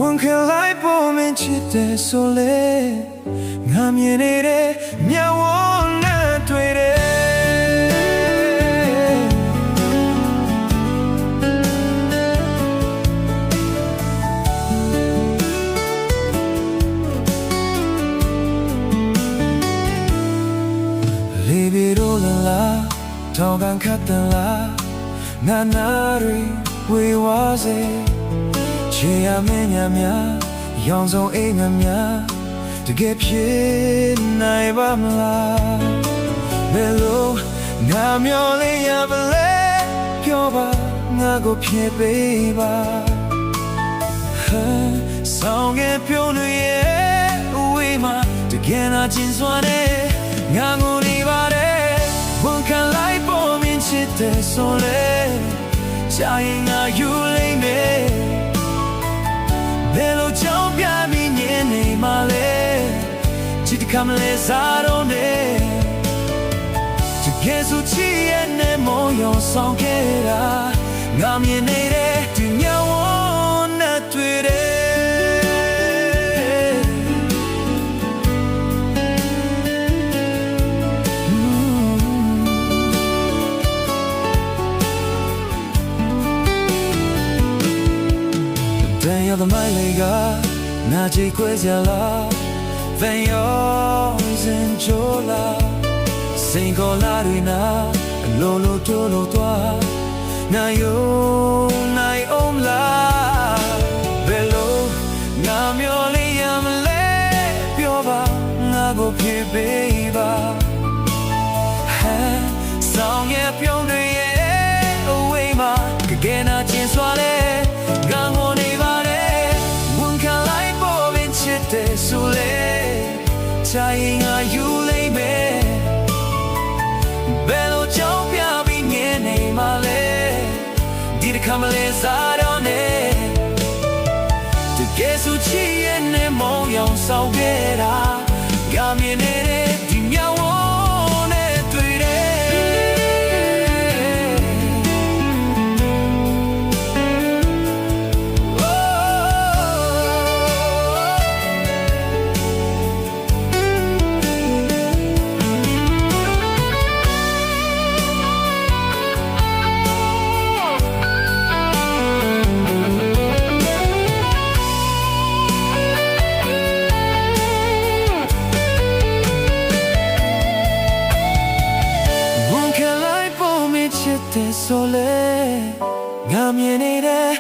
ဝန်ခံလိုက်ဖို့မင်းချစ်တယ်ဆိုလေငါမြင်နေတဲ့မျက်ဝန်းနဲ့တွေ့တယ်လေဘီရိုလလာထောင်ကန်ခတ်တလာငါနာရီဝေဝါစေချေရမင်းညာများရောင်စုံအိမ်ငါများတကယ်ဖြစ်နိုင်ပါမလားဘယ်လိုငါမျောလေးရပါလဲပြောပါငါကိုဖြစ်ပေးပါဆောင်ခဲ့ပြုံးလို့ရဲ့အဝေးမှာတကယ်နာကျင်စွာနဲ့ငါငိုနေပါတယ်ဝန်ခံလိုက်ဖို့မင်းချစ်တယ်ဆိုလေချာရင်ငါယူလိမ့်မယ်ဘယ်လိုကြောင့်ပြမိနေနေမှလဲချစ်တကမလဲစားတော့နေတကယ်ဆိုချစ်ရဲ့နဲ့မောရောဆောင်ခဲ့တာငါမြင်နေတဲ့ဒီညဝန်းနဲ့တွေ့တယ်要的买了一个，那几块钱了，分有人做了，谁过来对那，路路多路多，那有那有啦，别路那苗里也没来，别吧，那个偏北吧，嘿，上也偏对也为嘛，给那钱耍嘞，让我你吧。ဆိုလေချာရင်ငါယူလိမ့်မယ်ဘယ်လိုကြောင့်ပြပြီးငင်းနေမှလဲဒီတစ်ခါမလဲစားတော့နေတကယ်ဆိုချစ်ရဲ့နဲ့မောင်ရောင်ဆောင်ခဲ့တာငါမြင်နေတဲ့ဒီမျက်ဝန်းနဲ့တွေ့တယ်ဆိုလေငါမြင်နေတဲ့